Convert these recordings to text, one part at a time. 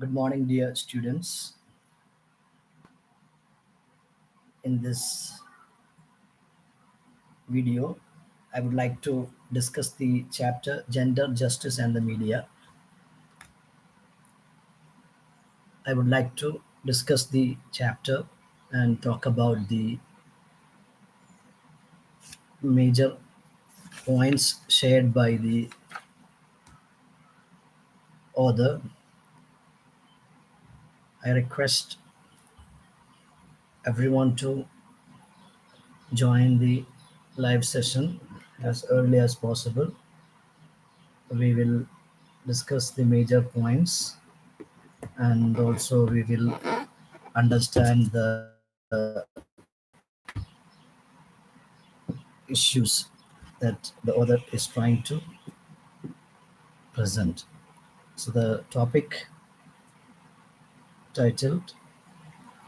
Good morning, dear students. In this video, I would like to discuss the chapter Gender, Justice, and the Media. I would like to discuss the chapter and talk about the major points shared by the author. I request everyone to join the live session as early as possible. We will discuss the major points and also we will understand the issues that the author is trying to present. So the topic titled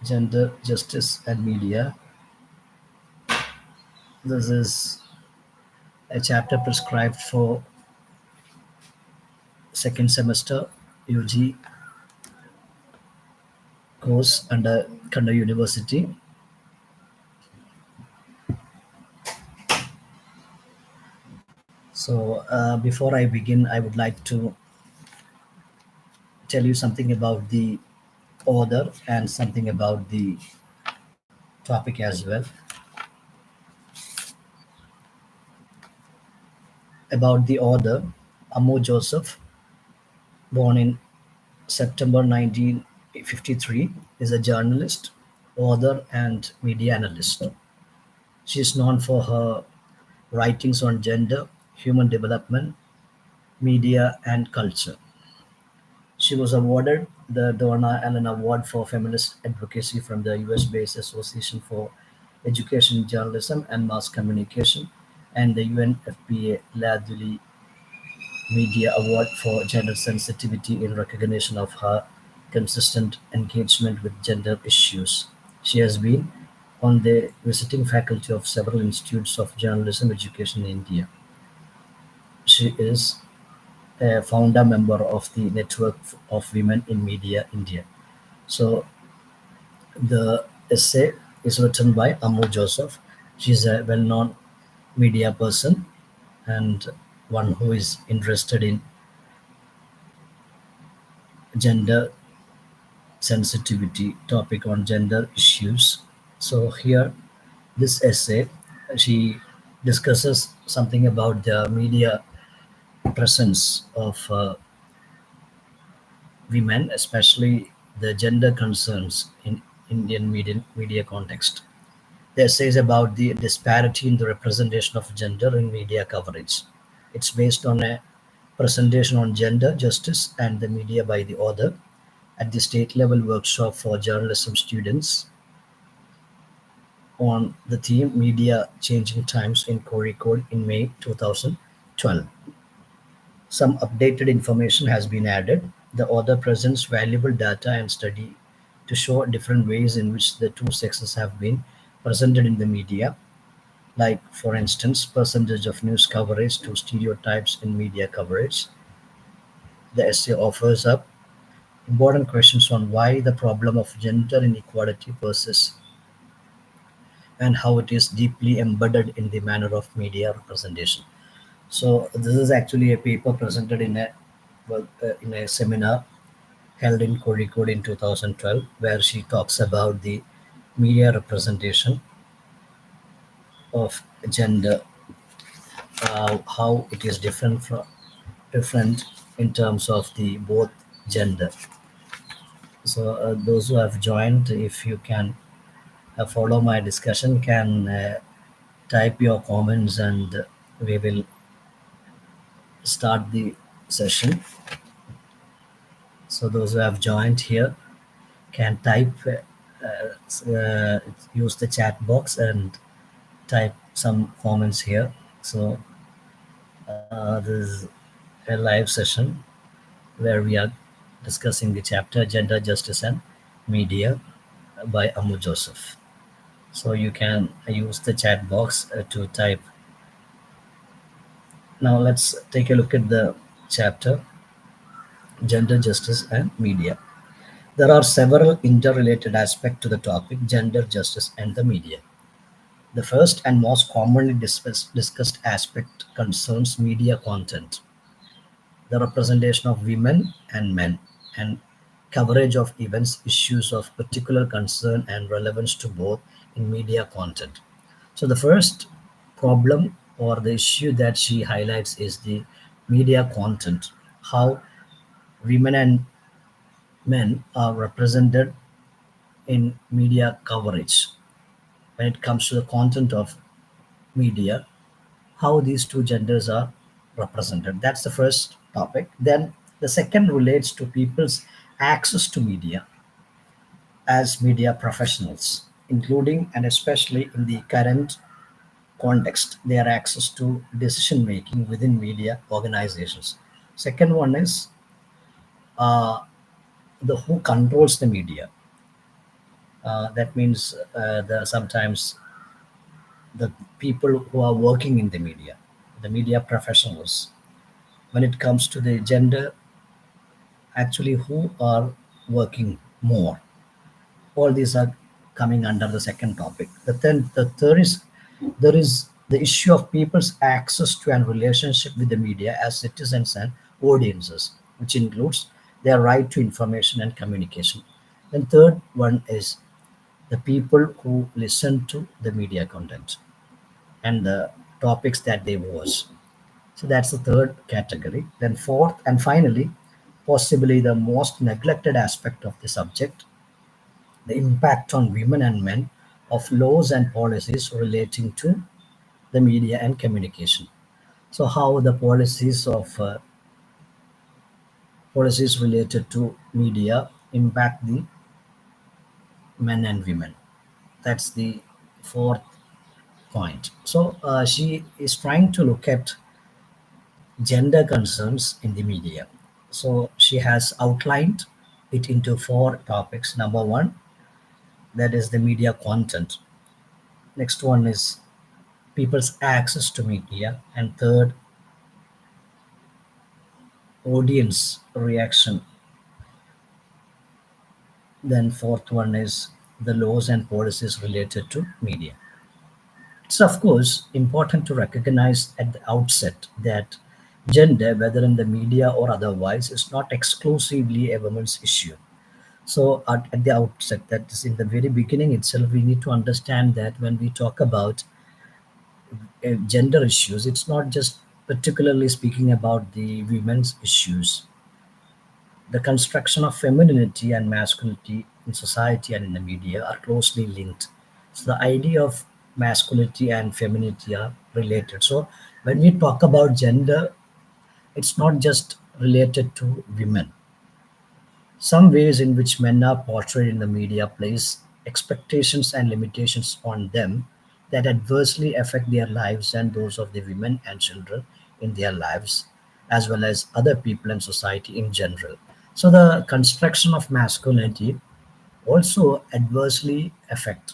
Gender, Justice and Media. This is a chapter prescribed for second semester UG course under Kannur University. So before I begin, I would like to tell you something about the author and something about the topic as well. About the author, Ammu Joseph, born in September 1953, is a journalist, author, and media analyst. She is known for her writings on gender, human development, media, and culture. She was awarded the Donna Allen Award for Feminist Advocacy from the US-based Association for Education, Journalism, and Mass Communication, and the UNFPA Laduli Media Award for Gender Sensitivity in recognition of her consistent engagement with gender issues. She has been on the visiting faculty of several institutes of journalism education in India. She is a founder member of the Network of Women in Media India. So the essay is written by Ammu Joseph. She is a well-known media person and one who is interested in gender sensitivity topic on gender issues. So here, this essay, she discusses something about the media presence of women, especially the gender concerns in Indian media context. The essay is about the disparity in the representation of gender in media coverage. It's based on a presentation on gender justice and the media by the author at the state level workshop for journalism students on the theme Media Changing Times in Kozhikode in May 2012. Some updated information has been added. The author presents valuable data and study to show different ways in which the two sexes have been presented in the media, like, for instance, percentage of news coverage to stereotypes in media coverage. The essay offers up important questions on why the problem of gender inequality persists and how it is deeply embedded in the manner of media representation. So this is actually a paper presented in a in a seminar held in Kozhikode in 2012, where she talks about the media representation of gender, how it is different in terms of the both gender. So those who have joined, if you can follow my discussion, can type your comments and we will start the session. So those who have joined here can type, use the chat box and type some comments here. So this is a live session where we are discussing the chapter Gender, Justice and Media by Ammu Joseph. So you can use the chat box to type. Now let's take a look at the chapter Gender, Justice and Media. There are several interrelated aspects to the topic gender justice and the media. The first and most commonly discussed aspect concerns media content, the representation of women and men, and coverage of events, issues of particular concern and relevance to both in media content. So, the first problem or the issue that she highlights is the media content, how women and men are represented in media coverage when it comes to the content of media, how these two genders are represented. That's the first topic. Then the second relates to people's access to media as media professionals, including and especially in the current context, their access to decision making within media organizations. Second one is uh, the who controls the media. That means the sometimes the people who are working in the media professionals. When it comes to the gender, actually who are working more. All these are coming under the second topic. The third is there is the issue of people's access to and relationship with the media as citizens and audiences, which includes their right to information and communication. Then third one is the people who listen to the media content and the topics that they watch. So that's the third category. Then fourth and finally, possibly the most neglected aspect of the subject, the impact on women and men of laws and policies relating to the media and communication. So how the policies related to media impact the men and women. That's the fourth point. So she is trying to look at gender concerns in the media. So she has outlined it into four topics. Number one, that is the media content. Next one is people's access to media. And third, audience reaction. Then fourth one is the laws and policies related to media. It's of course important to recognize at the outset that gender, whether in the media or otherwise, is not exclusively a woman's issue. So at the outset, that is in the very beginning itself, we need to understand that when we talk about gender issues, it's not just particularly speaking about the women's issues. The construction of femininity and masculinity in society and in the media are closely linked. So the idea of masculinity and femininity are related. So when we talk about gender, it's not just related to women. Some ways in which men are portrayed in the media place expectations and limitations on them that adversely affect their lives and those of the women and children in their lives, as well as other people and society in general. So the construction of masculinity also adversely affect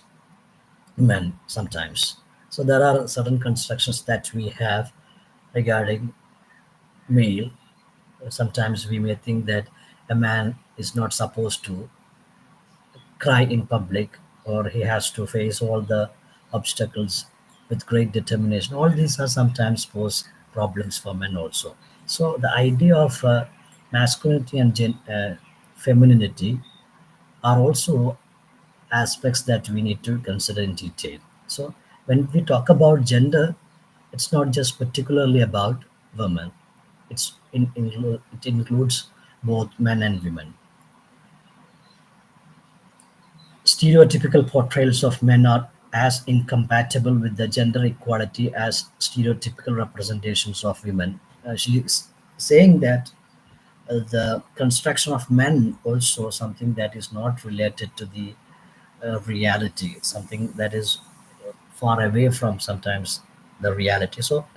men sometimes. So there are certain constructions that we have regarding male. Sometimes we may think that a man is not supposed to cry in public or he has to face all the obstacles with great determination. All these are sometimes pose problems for men also. So the idea of masculinity and femininity are also aspects that we need to consider in detail. So when we talk about gender, it's not just particularly about women. It includes both men and women. Stereotypical portrayals of men are as incompatible with the gender equality as stereotypical representations of women. She is saying that the construction of men also something that is not related to the reality, something that is far away from sometimes the reality. So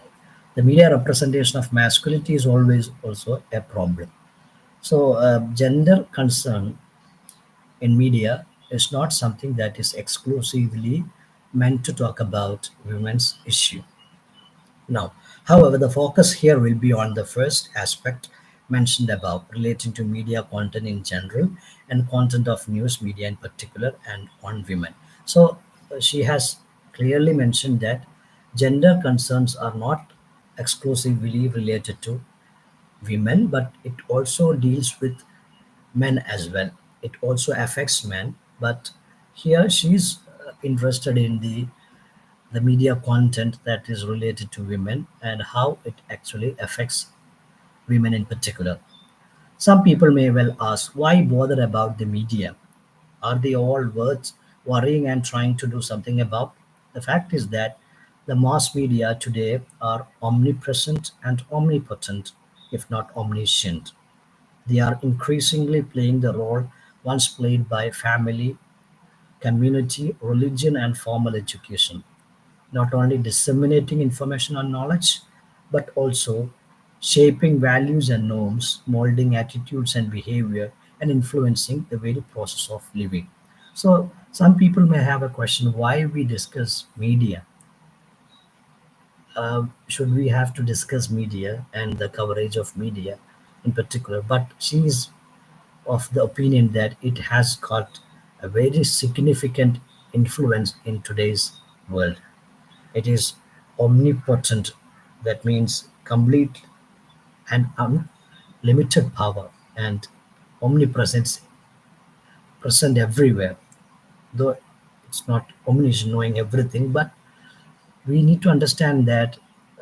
the media representation of masculinity is always also a problem. So gender concern in media is not something that is exclusively meant to talk about women's issue. Now, however, the focus here will be on the first aspect, mentioned above relating to media content in general and content of news media in particular and on women. So she has clearly mentioned that gender concerns are not exclusively related to women, but it also deals with men as well. It also affects men, but here she's interested in the media content that is related to women and how it actually affects women in particular. Some people may well ask, why bother about the media? Are they all worth worrying and trying to do something about? The fact is that the mass media today are omnipresent and omnipotent, if not omniscient. They are increasingly playing the role once played by family, community, religion, and formal education, not only disseminating information and knowledge, but also shaping values and norms, molding attitudes and behavior, and influencing the very process of living. So, some people may have a question, why we discuss media? Should we have to discuss media and the coverage of media in particular? But she is of the opinion that it has got a very significant influence in today's world. It is omnipotent, that means complete and unlimited power, and omnipresence, present everywhere. Though it's not omniscient, knowing everything, but we need to understand that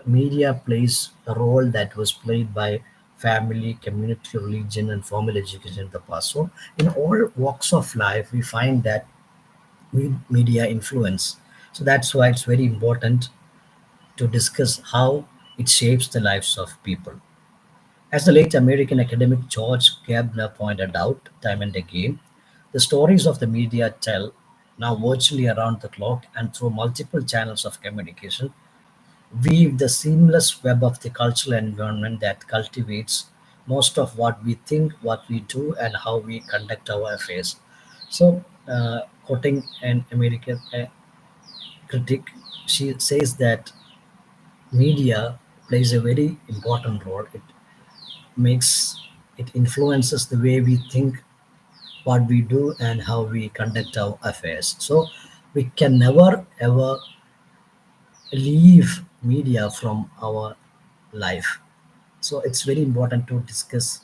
media plays a role that was played by family, community, religion, and formal education in the past. So, in all walks of life, we find that media influence. So that's why it's very important to discuss how it shapes the lives of people. As the late American academic George Gabner pointed out time and again, the stories of the media tell now virtually around the clock and through multiple channels of communication weave the seamless web of the cultural environment that cultivates most of what we think, what we do, and how we conduct our affairs. So, quoting an American critic, she says that media plays a very important role. Makes it influences the way we think, what we do, and how we conduct our affairs. So we can never ever leave media from our life. So it's very important to discuss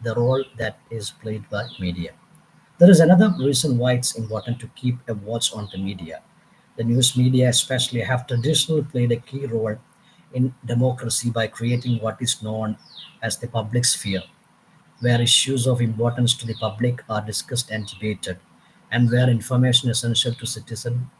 the role that is played by media. There is another reason why it's important to keep a watch on the media. The news media, especially, have traditionally played a key role in democracy by creating what is known as the public sphere, where issues of importance to the public are discussed and debated, and where information essential to citizen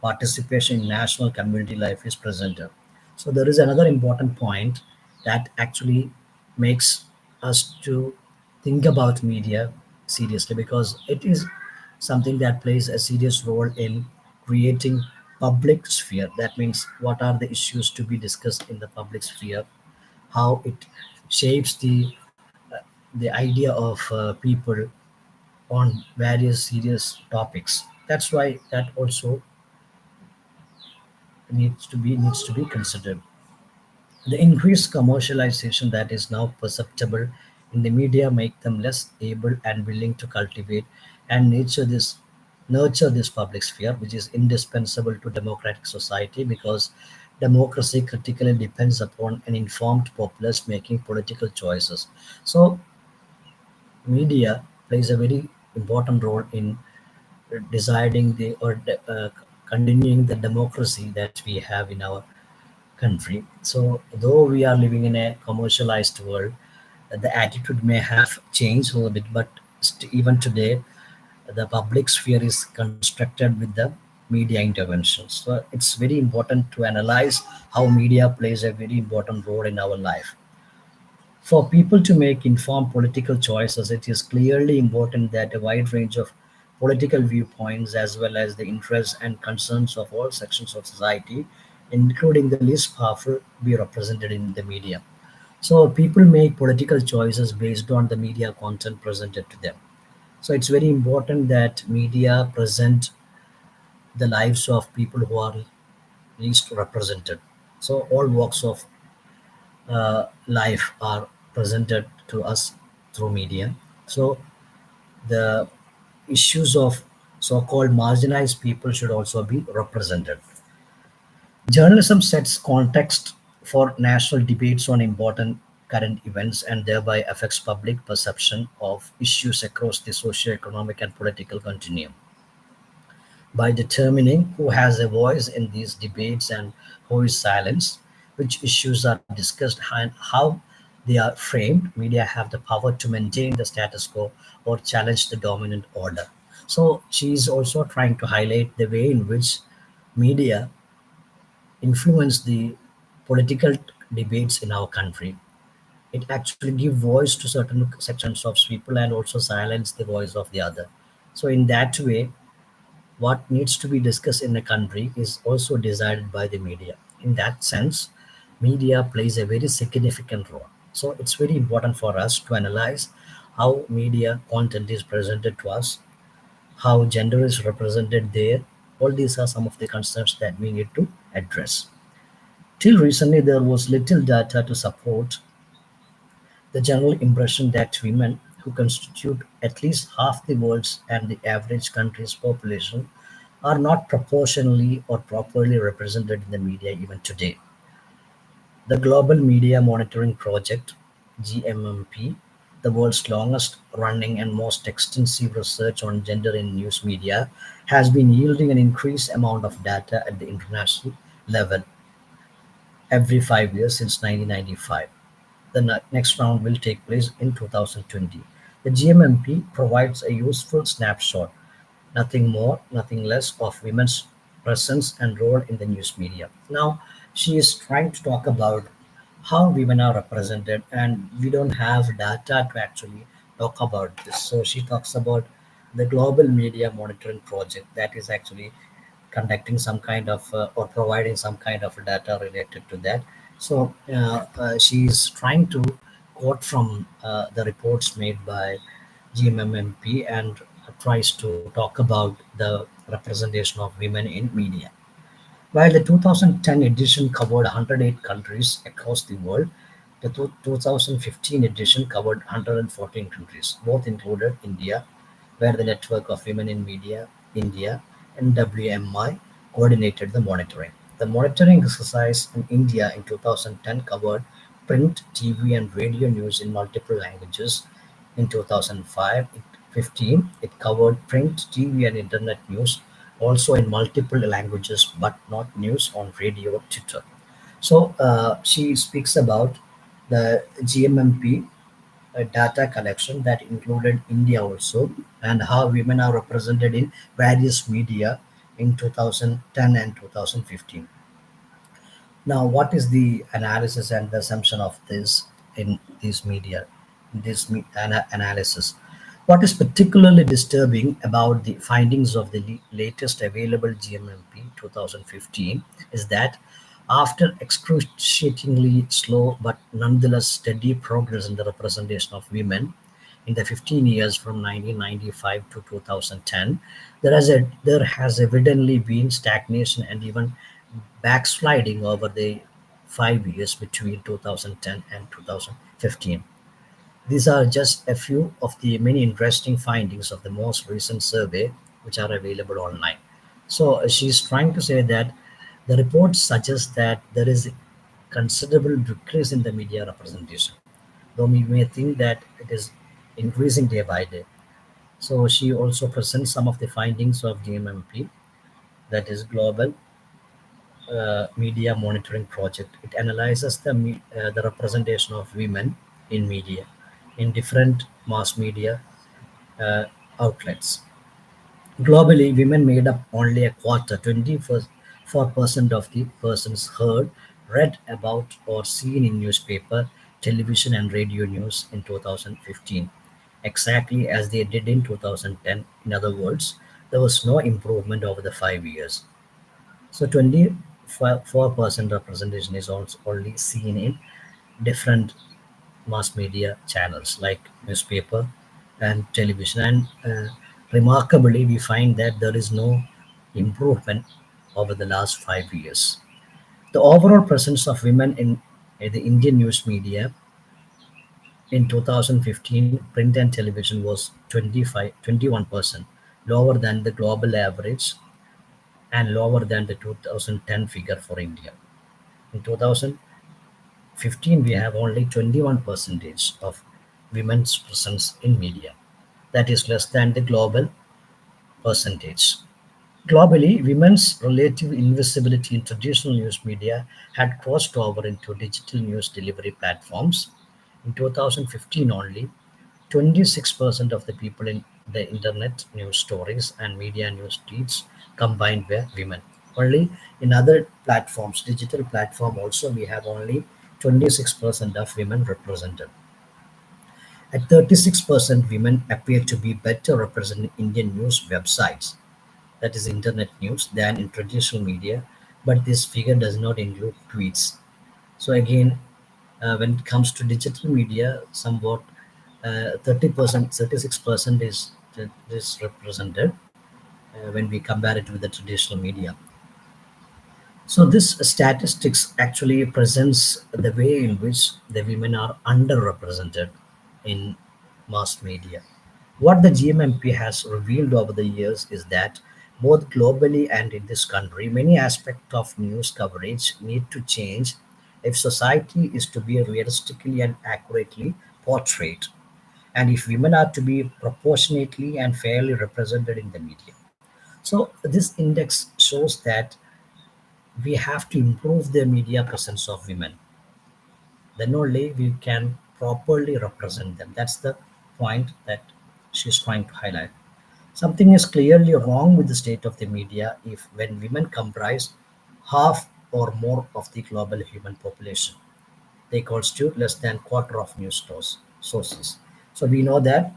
participation in national community life is presented. So there is another important point that actually makes us to think about media seriously, because it is something that plays a serious role in creating public sphere. That means what are the issues to be discussed in the public sphere, how it shapes the idea of people on various serious topics. That's why that also needs to be considered. The increased commercialization that is now perceptible in the media make them less able and willing to cultivate and nurture this public sphere, which is indispensable to democratic society, because democracy critically depends upon an informed populace making political choices. So media plays a very important role in deciding continuing the democracy that we have in our country. So, though we are living in a commercialized world, the attitude may have changed a little bit, but even today, the public sphere is constructed with the media interventions. So, it's very important to analyze how media plays a very important role in our life. For people to make informed political choices, it is clearly important that a wide range of political viewpoints, as well as the interests and concerns of all sections of society, including the least powerful, be represented in the media. So people make political choices based on the media content presented to them. So it's very important that media present the lives of people who are least represented. So all walks of life are presented to us through media. So the issues of so-called marginalized people should also be represented. Journalism sets context for national debates on important current events and thereby affects public perception of issues across the socio-economic and political continuum. By determining who has a voice in these debates and who is silenced, which issues are discussed, and how they are framed, media have the power to maintain the status quo or challenge the dominant order. So she is also trying to highlight the way in which media influence the political debates in our country. It actually give voice to certain sections of people and also silence the voice of the other. So in that way, what needs to be discussed in a country is also decided by the media. In that sense, media plays a very significant role. So it's very important for us to analyze how media content is presented to us, how gender is represented there. All these are some of the concerns that we need to address. Till recently, there was little data to support the general impression that women, who constitute at least half the world's and the average country's population, are not proportionally or properly represented in the media even today. The Global Media Monitoring Project, GMMP, the world's longest running and most extensive research on gender in news media, has been yielding an increased amount of data at the international level every 5 years since 1995. The next round will take place in 2020. The GMMP provides a useful snapshot, nothing more, nothing less, of women's presence and role in the news media. Now, she is trying to talk about how women are represented, and we don't have data to actually talk about this. So, she talks about the Global Media Monitoring Project that is actually conducting some kind of or providing some kind of data related to that. So she's trying to quote from the reports made by GMMMP and tries to talk about the representation of women in media. While the 2010 edition covered 108 countries across the world, the 2015 edition covered 114 countries. Both included India, where the Network of Women in Media India (NWMI) coordinated the monitoring. The monitoring exercise in India in 2010 covered print, TV, and radio news in multiple languages. In 2015, it covered print, TV, and internet news also in multiple languages, but not news on radio or Twitter. So she speaks about the GMMP data collection that included India also, and how women are represented in various media in 2010 and 2015. Now, what is the analysis and the assumption of this in these media, analysis? What is particularly disturbing about the findings of the latest available GMMP 2015 is that after excruciatingly slow but nonetheless steady progress in the representation of women in the 15 years from 1995 to 2010, there has evidently been stagnation and even backsliding over the 5 years between 2010 and 2015. These are just a few of the many interesting findings of the most recent survey, which are available online. So she's trying to say that the report suggests that there is considerable decrease in the media representation, though we may think that it is increasing day by day. So she also presents some of the findings of GMMP, that is Global Media Monitoring Project. It analyzes the representation of women in media in different mass media uh, outlets. Globally, women made up only a quarter, 24% of the persons heard, read about, or seen in newspaper, television, and radio news in 2015, exactly as they did in 2010. In other words, there was no improvement over the 5 years. So 24% representation is also only seen in different mass media channels like newspaper and television. And remarkably, we find that there is no improvement over the last 5 years. The overall presence of women in the Indian news media In 2015, print and television was 21%, lower than the global average and lower than the 2010 figure for India. In 2015, we have only 21 percentage of women's presence in media. That is less than the global percentage. Globally, women's relative invisibility in traditional news media had crossed over into digital news delivery platforms. In 2015 only, 26% of the people in the internet news stories and media news feeds combined were women. Only in other platforms, digital platform also, we have only 26% of women represented. At 36%, women appear to be better represented in Indian news websites, that is internet news, than in traditional media, but this figure does not include tweets. So again, when it comes to digital media, somewhat 30%, 36% is represented when we compare it with the traditional media. So this statistics actually presents the way in which the women are underrepresented in mass media. What the GMMP has revealed over the years is that both globally and in this country, many aspects of news coverage need to change if society is to be realistically and accurately portrayed, and if women are to be proportionately and fairly represented in the media. So this index shows that we have to improve the media presence of women. Then only we can properly represent them. That's the point that she's trying to highlight. Something is clearly wrong with the state of the media if when women comprise half or more of the global human population. They constitute less than quarter of news sources. So we know that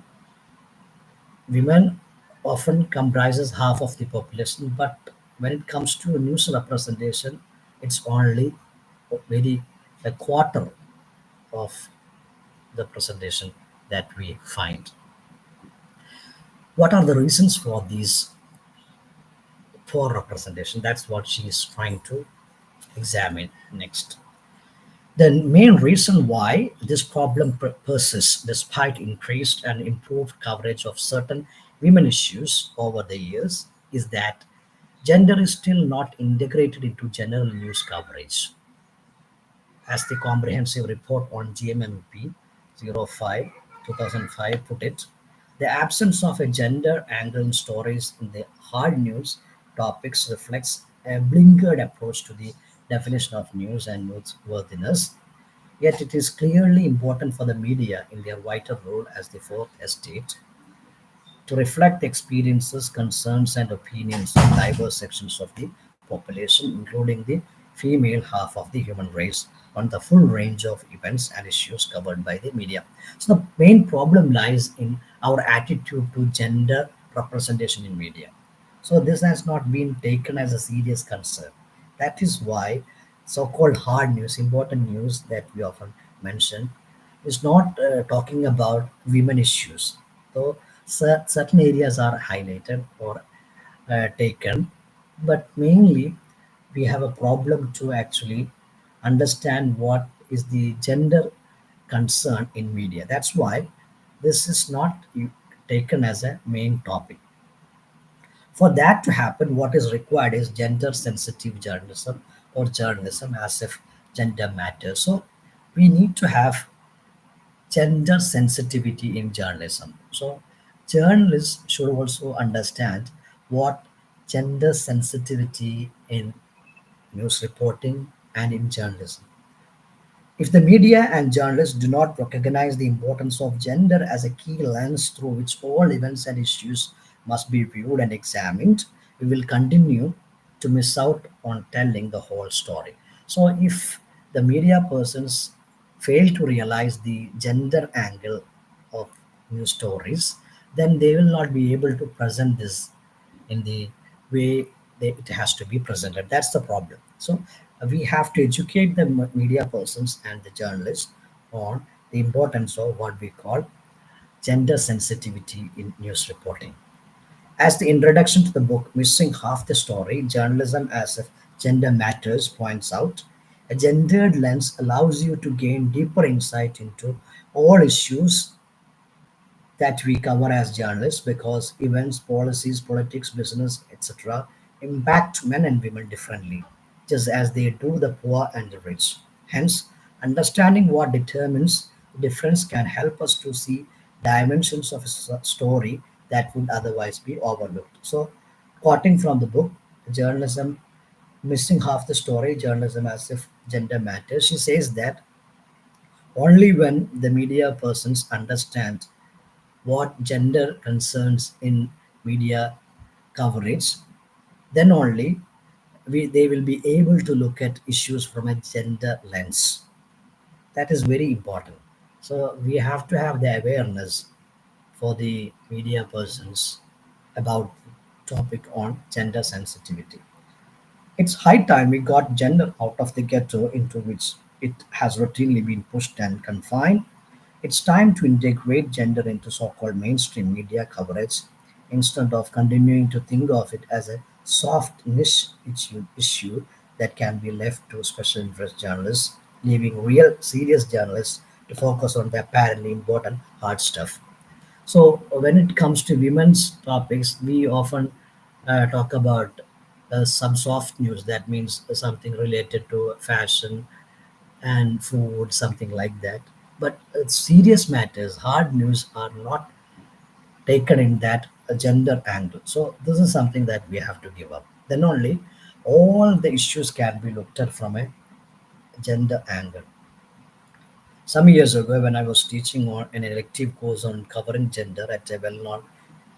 women often comprises half of the population, but when it comes to news representation, it's only very a quarter of the presentation that we find. What are the reasons for these poor representation? That's what she is trying to examine next. The main reason why this problem persists despite increased and improved coverage of certain women issues over the years is that gender is still not integrated into general news coverage. As the comprehensive report on GMMP 05 2005 put it, the absence of a gender angle in stories in the hard news topics reflects a blinkered approach to the definition of news and newsworthiness. Yet it is clearly important for the media in their vital role as the fourth estate to reflect the experiences, concerns, and opinions of diverse sections of the population, including the female half of the human race, on the full range of events and issues covered by the media. So the main problem lies in our attitude to gender representation in media. So this has not been taken as a serious concern. That is why so-called hard news, important news that we often mention, is not talking about women issues. So certain areas are highlighted or taken, but mainly we have a problem to actually understand what is the gender concern in media. That's why this is not taken as a main topic. For that to happen, what is required is gender sensitive journalism or journalism as if gender matters. So we need to have gender sensitivity in journalism. So journalists should also understand what gender sensitivity in news reporting and in journalism. If the media and journalists do not recognize the importance of gender as a key lens through which all events and issues must be viewed and examined, we will continue to miss out on telling the whole story. So, if the media persons fail to realize the gender angle of news stories, then they will not be able to present this in the way it has to be presented. That's the problem. So we have to educate the media persons and the journalists on the importance of what we call gender sensitivity in news reporting. As the introduction to the book Missing Half the Story, Journalism as if Gender Matters points out, A gendered lens allows you to gain deeper insight into all issues that we cover as journalists because events, policies, politics, business, etc., impact men and women differently, just as they do the poor and the rich. Hence, understanding what determines the difference can help us to see dimensions of a story that would otherwise be overlooked. So, quoting from the book, Journalism Missing Half the Story, Journalism as if Gender Matters, she says that only when the media persons understand what gender concerns in media coverage, then only they will be able to look at issues from a gender lens. That is very important. So we have to have the awareness for the media persons about topic on gender sensitivity. It's high time we got gender out of the ghetto into which it has routinely been pushed and confined. It's time to integrate gender into so called mainstream media coverage instead of continuing to think of it as a soft niche issue that can be left to special interest journalists, leaving real serious journalists to focus on the apparently important hard stuff. So when it comes to women's topics, we often talk about some soft news. That means something related to fashion and food, something like that. But serious matters, hard news, are not taken in that gender angle. So this is something that we have to give up. Then only all the issues can be looked at from a gender angle. Some years ago, when I was teaching on an elective course on covering gender at a well-known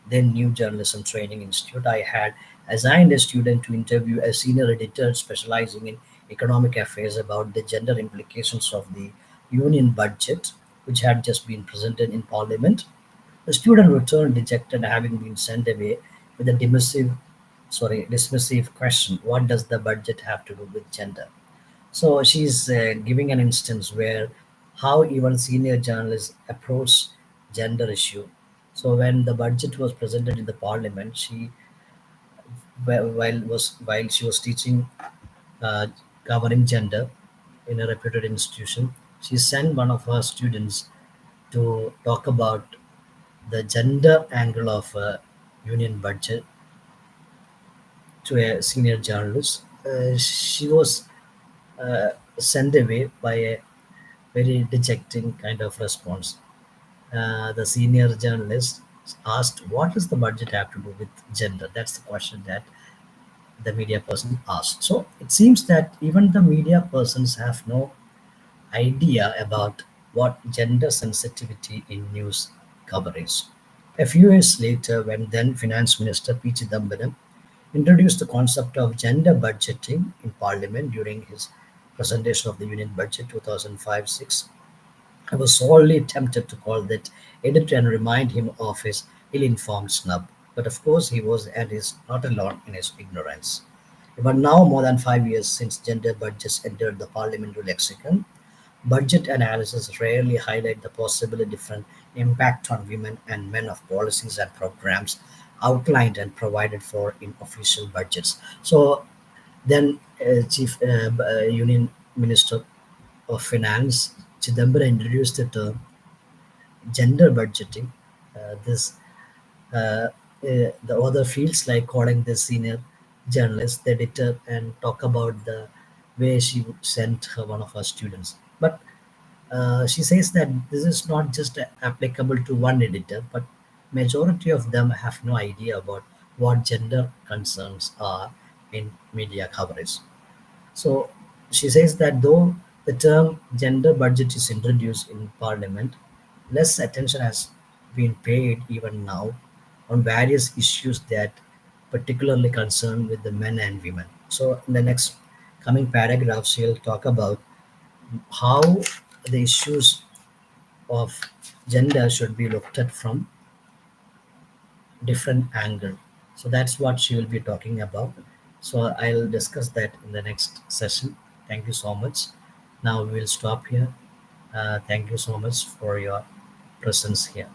then new journalism training institute, I had assigned a student to interview a senior editor specializing in economic affairs about the gender implications of the union budget, which had just been presented in parliament. The student returned dejected, having been sent away with a dismissive question: "What does the budget have to do with gender?" So she's giving an instance where how even senior journalists approach gender issue. So when the budget was presented in the parliament, she while she was teaching uh, covering gender in a reputed institution, she sent one of her students to talk about the gender angle of a union budget to a senior journalist. She was uh, sent away by a very dejecting kind of response. The senior journalist asked, "What does the budget have to do with gender?" That's the question that the media person asked. So it seems that even the media persons have no idea about what gender sensitivity in news coverage. A few years later, when then Finance Minister P. Chidambaram introduced the concept of gender budgeting in Parliament during his presentation of the Union Budget 2005-6, I was sorely tempted to call that editor and remind him of his ill-informed snub. But of course he was and is not alone in his ignorance. But now, more than 5 years since gender budgets entered the parliamentary lexicon, budget analysis rarely highlight the possibly different impact on women and men of policies and programs outlined and provided for in official budgets. So then, Chief Union Minister of Finance Chidambara introduced the term gender budgeting. This the author feels like calling the senior journalist, the editor, and talk about the way she would send her one of her students. But she says that this is not just applicable to one editor, but majority of them have no idea about what gender concerns are in media coverage. So she says that though the term gender budget is introduced in Parliament, less attention has been paid even now on various issues that particularly concern with the men and women. So in the next coming paragraphs, she'll talk about how the issues of gender should be looked at from different angle. So that's what she will be talking about. So I'll discuss that in the next session. Thank you so much. Now we will stop here. Thank you so much for your presence here.